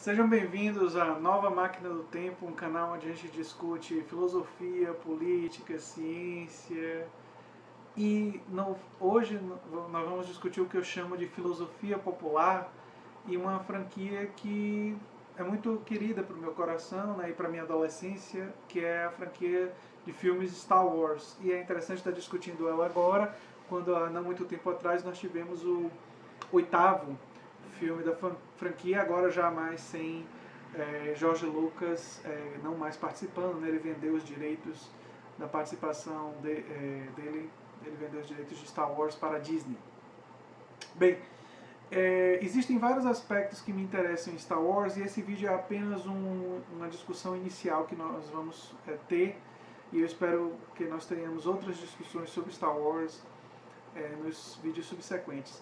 Sejam bem-vindos à Nova Máquina do Tempo, um canal onde a gente discute filosofia, política, ciência. Hoje nós vamos discutir o que eu chamo de filosofia popular e uma franquia que é muito querida para o meu coração, né, e para a minha adolescência, que é a franquia de filmes Star Wars. E é interessante estar discutindo ela agora, quando há não muito tempo atrás nós tivemos o oitavo filme da franquia, agora já mais sem George Lucas não mais participando, né? Ele vendeu os direitos da participação dele, ele vendeu os direitos de Star Wars para a Disney. Bem, existem vários aspectos que me interessam em Star Wars e esse vídeo é apenas uma discussão inicial que nós vamos ter, e eu espero que nós tenhamos outras discussões sobre Star Wars nos vídeos subsequentes.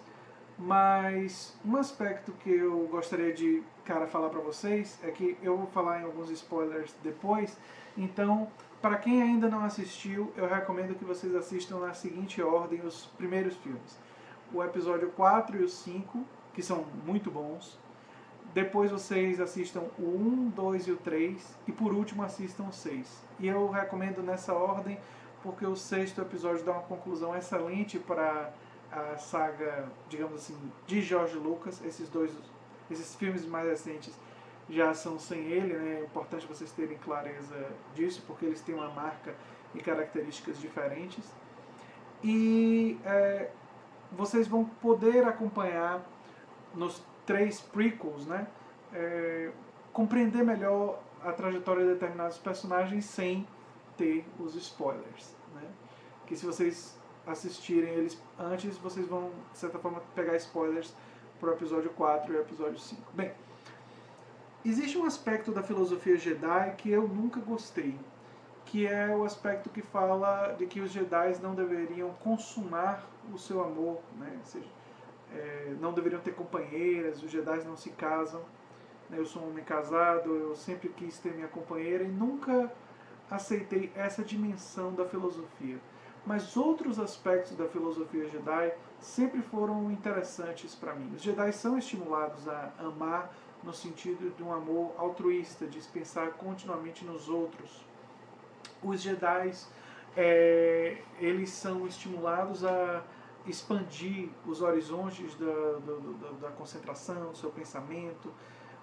Mas um aspecto que eu gostaria de falar para vocês é que eu vou falar em alguns spoilers depois, então para quem ainda não assistiu, eu recomendo que vocês assistam na seguinte ordem os primeiros filmes. O episódio 4 e o 5, que são muito bons. Depois vocês assistam o 1, 2 e o 3. E por último assistam o 6. E eu recomendo nessa ordem porque o sexto episódio dá uma conclusão excelente para a saga, digamos assim, de George Lucas. Esses filmes mais recentes já são sem ele, né? É importante vocês terem clareza disso, porque eles têm uma marca e características diferentes. E vocês vão poder acompanhar nos 3 prequels, né? Compreender melhor a trajetória de determinados personagens sem ter os spoilers, né? Que se vocês assistirem eles antes, vocês vão, de certa forma, pegar spoilers para o episódio 4 e o episódio 5. Bem, existe um aspecto da filosofia Jedi que eu nunca gostei, que é o aspecto que fala de que os Jedi não deveriam consumar o seu amor, né? Ou seja, não deveriam ter companheiras, os Jedi não se casam. Eu sou um homem casado, eu sempre quis ter minha companheira e nunca aceitei essa dimensão da filosofia. Mas outros aspectos da filosofia Jedi sempre foram interessantes para mim. Os Jedi são estimulados a amar no sentido de um amor altruísta, de pensar continuamente nos outros. Os Jedi, eles são estimulados a expandir os horizontes da concentração, do seu pensamento,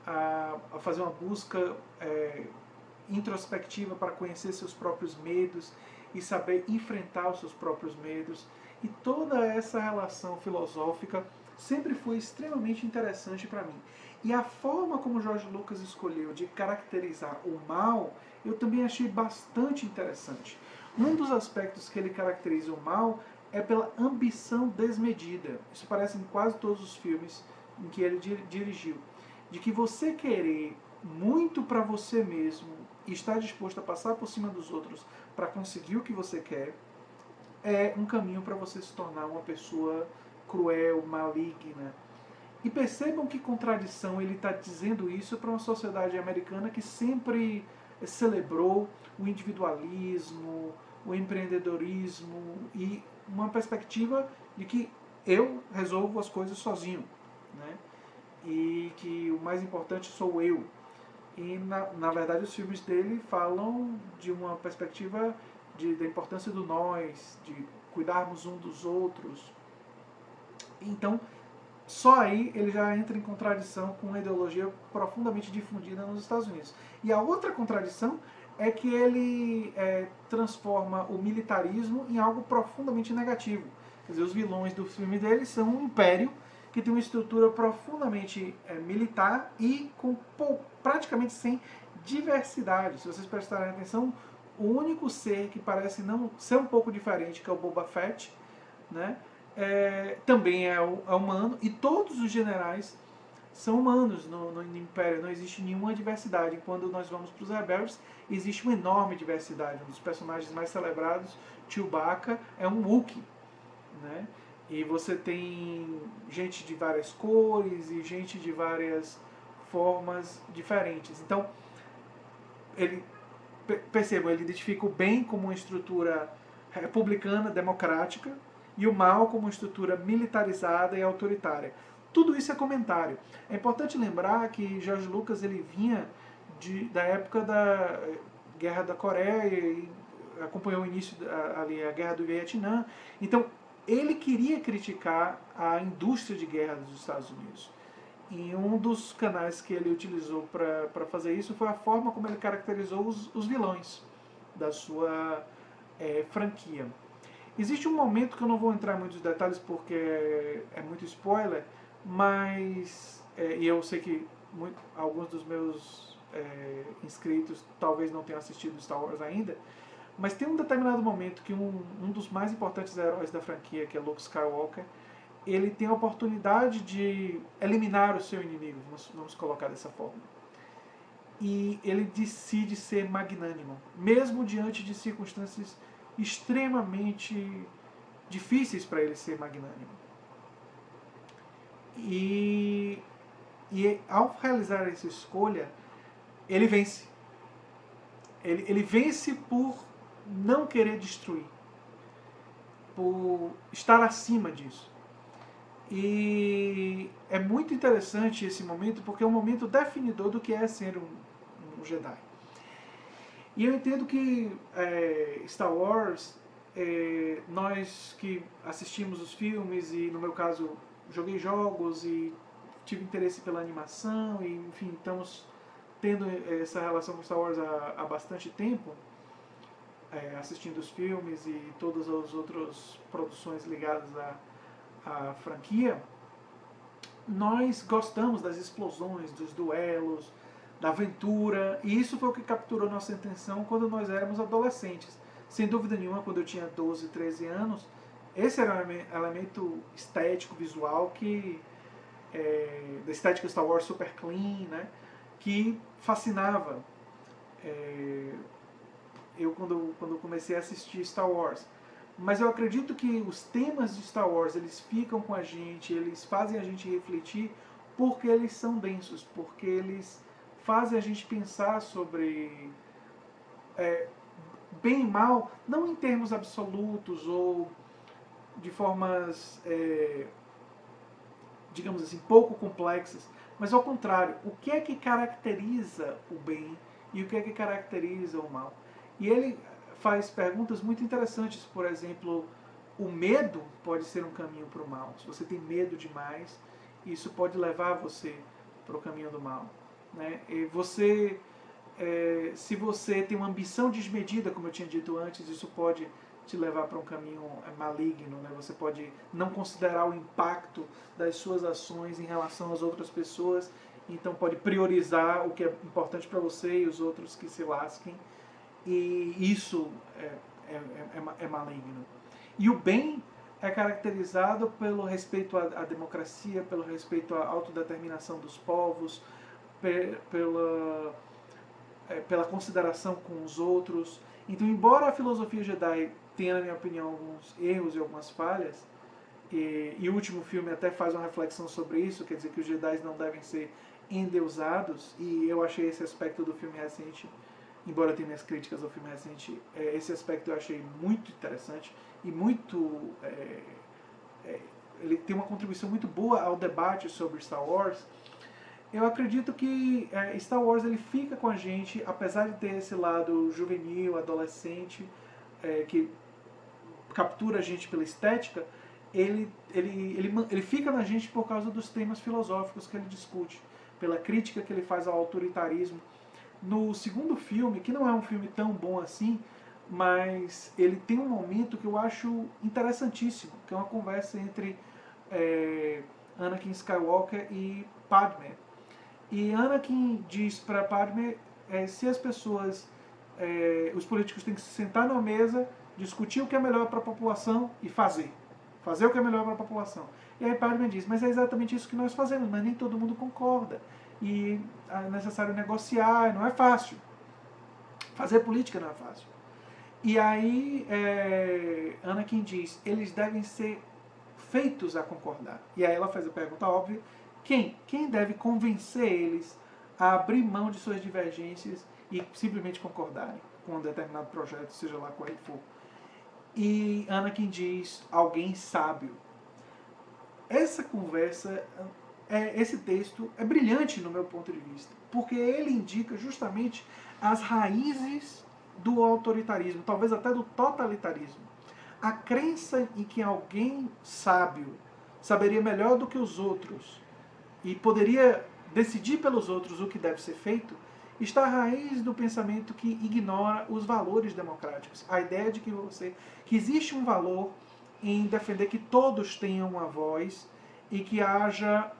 a fazer uma busca introspectiva para conhecer seus próprios medos e saber enfrentar os seus próprios medos. E toda essa relação filosófica sempre foi extremamente interessante para mim. E a forma como George Lucas escolheu de caracterizar o mal, eu também achei bastante interessante. Um dos aspectos que ele caracteriza o mal é pela ambição desmedida. Isso aparece em quase todos os filmes em que ele dirigiu. De que você querer muito para você mesmo e estar disposto a passar por cima dos outros para conseguir o que você quer, é um caminho para você se tornar uma pessoa cruel, maligna. E percebam que contradição ele está dizendo isso para uma sociedade americana que sempre celebrou o individualismo, o empreendedorismo e uma perspectiva de que eu resolvo as coisas sozinho, né? E que o mais importante sou eu. E na verdade os filmes dele falam de uma perspectiva da importância do nós, de cuidarmos um dos outros. Então, só aí ele já entra em contradição com uma ideologia profundamente difundida nos Estados Unidos. E a outra contradição é que ele transforma o militarismo em algo profundamente negativo. Quer dizer, os vilões do filme dele são um império que tem uma estrutura profundamente militar e com praticamente sem diversidade. Se vocês prestarem atenção, o único ser que parece não ser um pouco diferente, que é o Boba Fett, né, também é humano, e todos os generais são humanos no Império, não existe nenhuma diversidade. Quando nós vamos para os rebeldes, existe uma enorme diversidade. Um dos personagens mais celebrados, Chewbacca, é um Wookiee, né? E você tem gente de várias cores e gente de várias formas diferentes. Então, percebam, ele identifica o bem como uma estrutura republicana, democrática, e o mal como uma estrutura militarizada e autoritária. tudo isso é comentário. É importante lembrar que George Lucas ele vinha da época da Guerra da Coreia e acompanhou o início ali a Guerra do Vietnã. Então ele queria criticar a indústria de guerra dos Estados Unidos. E um dos canais que ele utilizou para fazer isso foi a forma como ele caracterizou os vilões da sua franquia. Existe um momento que eu não vou entrar em muitos detalhes porque é muito spoiler, mas e eu sei que alguns dos meus inscritos talvez não tenham assistido Star Wars ainda, mas tem um determinado momento que um dos mais importantes heróis da franquia, que é Luke Skywalker, ele tem a oportunidade de eliminar o seu inimigo, vamos colocar dessa forma. E ele decide ser magnânimo, mesmo diante de circunstâncias extremamente difíceis para ele ser magnânimo. E ao realizar essa escolha, ele vence. Ele vence por não querer destruir, por estar acima disso. E é muito interessante esse momento, porque é um momento definidor do que é ser um Jedi. E eu entendo que Star Wars, nós que assistimos os filmes, e no meu caso joguei jogos e tive interesse pela animação, e enfim, estamos tendo essa relação com Star Wars há bastante tempo, assistindo os filmes e todas as outras produções ligadas à franquia, nós gostamos das explosões, dos duelos, da aventura, e isso foi o que capturou nossa atenção quando nós éramos adolescentes. Sem dúvida nenhuma, quando eu tinha 12, 13 anos, esse era um elemento estético, visual, da estética Star Wars super clean, né, que fascinava eu quando comecei a assistir Star Wars. Mas eu acredito que os temas de Star Wars, eles ficam com a gente, eles fazem a gente refletir porque eles são densos, porque eles fazem a gente pensar sobre bem e mal, não em termos absolutos ou de formas, digamos assim, pouco complexas, mas ao contrário, o que é que caracteriza o bem e o que é que caracteriza o mal. E ele faz perguntas muito interessantes, por exemplo, o medo pode ser um caminho para o mal. Se você tem medo demais, isso pode levar você para o caminho do mal. Né? E se você tem uma ambição desmedida, como eu tinha dito antes, isso pode te levar para um caminho maligno. Né? Você pode não considerar o impacto das suas ações em relação às outras pessoas, então pode priorizar o que é importante para você e os outros que se lasquem. E isso é maligno. E o bem é caracterizado pelo respeito à democracia, pelo respeito à autodeterminação dos povos, pela consideração com os outros. Então, embora a filosofia Jedi tenha, na minha opinião, alguns erros e algumas falhas, e o último filme até faz uma reflexão sobre isso, quer dizer que os Jedi não devem ser endeusados, e eu achei esse aspecto do filme recente, embora eu tenha minhas críticas ao filme recente, esse aspecto eu achei muito interessante e muito... ele tem uma contribuição muito boa ao debate sobre Star Wars. Eu acredito que Star Wars ele fica com a gente, apesar de ter esse lado juvenil, adolescente, que captura a gente pela estética, ele fica na gente por causa dos temas filosóficos que ele discute, pela crítica que ele faz ao autoritarismo. No segundo filme, que não é um filme tão bom assim, mas ele tem um momento que eu acho interessantíssimo, que é uma conversa entre Anakin Skywalker e Padmé. E Anakin diz para Padmé se as pessoas, os políticos têm que se sentar numa mesa, discutir o que é melhor para a população e fazer o que é melhor para a população. E aí Padmé diz, mas é exatamente isso que nós fazemos, mas nem todo mundo concorda. E é necessário negociar, não é fácil. Fazer política não é fácil. E aí Anakin diz, eles devem ser feitos a concordar. E aí ela faz a pergunta óbvia, quem deve convencer eles a abrir mão de suas divergências e simplesmente concordarem com um determinado projeto, seja lá qual ele for. E Anakin diz, alguém sábio. Essa conversa esse texto é brilhante no meu ponto de vista, porque ele indica justamente as raízes do autoritarismo, talvez até do totalitarismo. A crença em que alguém sábio saberia melhor do que os outros e poderia decidir pelos outros o que deve ser feito, está à raiz do pensamento que ignora os valores democráticos. A ideia de que existe um valor em defender que todos tenham uma voz e que haja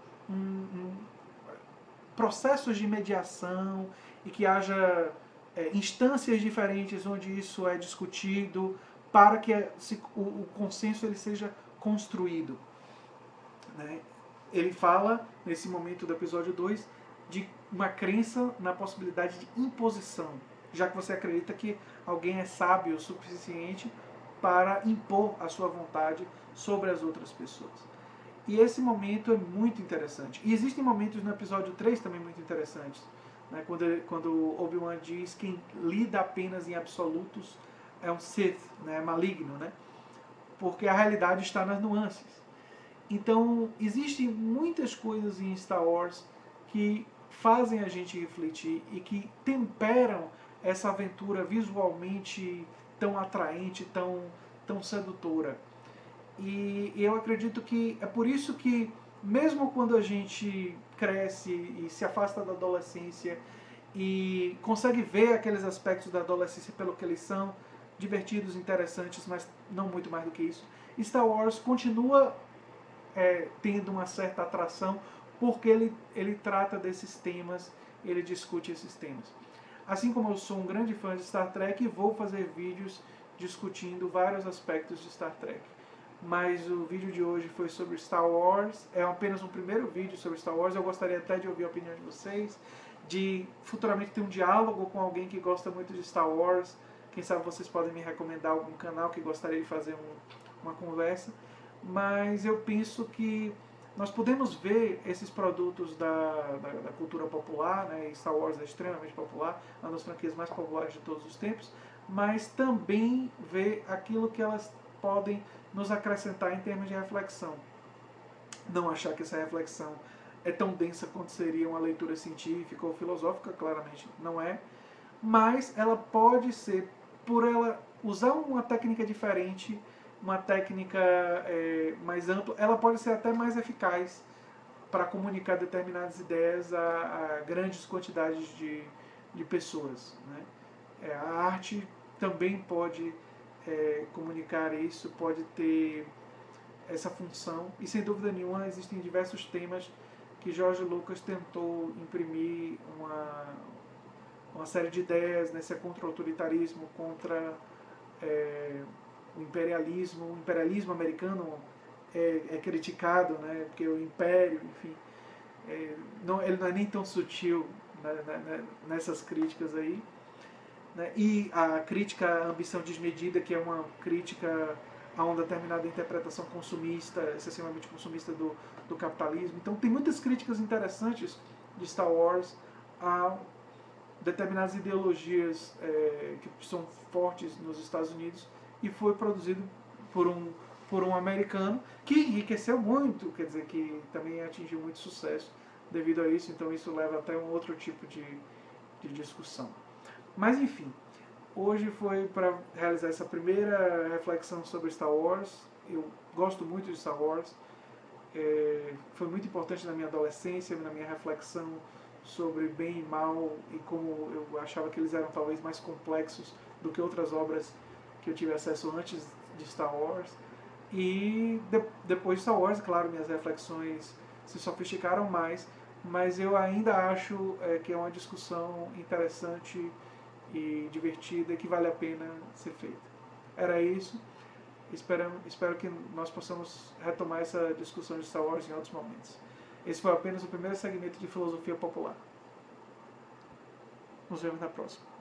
processos de mediação e que haja instâncias diferentes onde isso é discutido para que o consenso ele seja construído. Né? Ele fala, nesse momento do episódio 2, de uma crença na possibilidade de imposição, já que você acredita que alguém é sábio o suficiente para impor a sua vontade sobre as outras pessoas. E esse momento é muito interessante. E existem momentos no episódio 3 também muito interessantes, né? Quando Obi-Wan diz que quem lida apenas em absolutos é um Sith, né? É maligno, né? Porque a realidade está nas nuances. Então, existem muitas coisas em Star Wars que fazem a gente refletir e que temperam essa aventura visualmente tão atraente, tão sedutora. E eu acredito que é por isso que, mesmo quando a gente cresce e se afasta da adolescência e consegue ver aqueles aspectos da adolescência pelo que eles são, divertidos, interessantes, mas não muito mais do que isso, Star Wars continua tendo uma certa atração porque ele trata desses temas, ele discute esses temas. Assim como eu sou um grande fã de Star Trek, vou fazer vídeos discutindo vários aspectos de Star Trek. Mas o vídeo de hoje foi sobre Star Wars, é apenas um primeiro vídeo sobre Star Wars. Eu gostaria até de ouvir a opinião de vocês, de futuramente ter um diálogo com alguém que gosta muito de Star Wars. Quem sabe vocês podem me recomendar algum canal que gostaria de fazer uma conversa. Mas eu penso que nós podemos ver esses produtos da cultura popular, né? Star Wars é extremamente popular, uma das franquias mais populares de todos os tempos, mas também ver aquilo que elas podem nos acrescentar em termos de reflexão. Não achar que essa reflexão é tão densa quanto seria uma leitura científica ou filosófica, claramente não é, mas ela pode ser, por ela usar uma técnica diferente, uma técnica mais ampla, ela pode ser até mais eficaz para comunicar determinadas ideias a grandes quantidades de pessoas. Né? A arte também pode comunicar isso, pode ter essa função, e sem dúvida nenhuma existem diversos temas que George Lucas tentou imprimir uma série de ideias, né? Se é contra o autoritarismo, contra o imperialismo americano é criticado, né? Porque o império, enfim, ele não é nem tão sutil, né, nessas críticas aí. Né? E a crítica à ambição desmedida, que é uma crítica a uma determinada interpretação consumista, excessivamente consumista do capitalismo. Então tem muitas críticas interessantes de Star Wars a determinadas ideologias que são fortes nos Estados Unidos, e foi produzido por um americano que enriqueceu muito, quer dizer, que também atingiu muito sucesso devido a isso. Então isso leva até um outro tipo de discussão. Mas enfim, hoje foi para realizar essa primeira reflexão sobre Star Wars. Eu gosto muito de Star Wars, foi muito importante na minha adolescência, na minha reflexão sobre bem e mal, e como eu achava que eles eram talvez mais complexos do que outras obras que eu tive acesso antes de Star Wars. E depois de Star Wars, claro, minhas reflexões se sofisticaram mais, mas eu ainda acho que é uma discussão interessante e divertida, que vale a pena ser feita. Era isso. Espero que nós possamos retomar essa discussão de Star Wars em outros momentos. Esse foi apenas o primeiro segmento de filosofia popular. Nos vemos na próxima.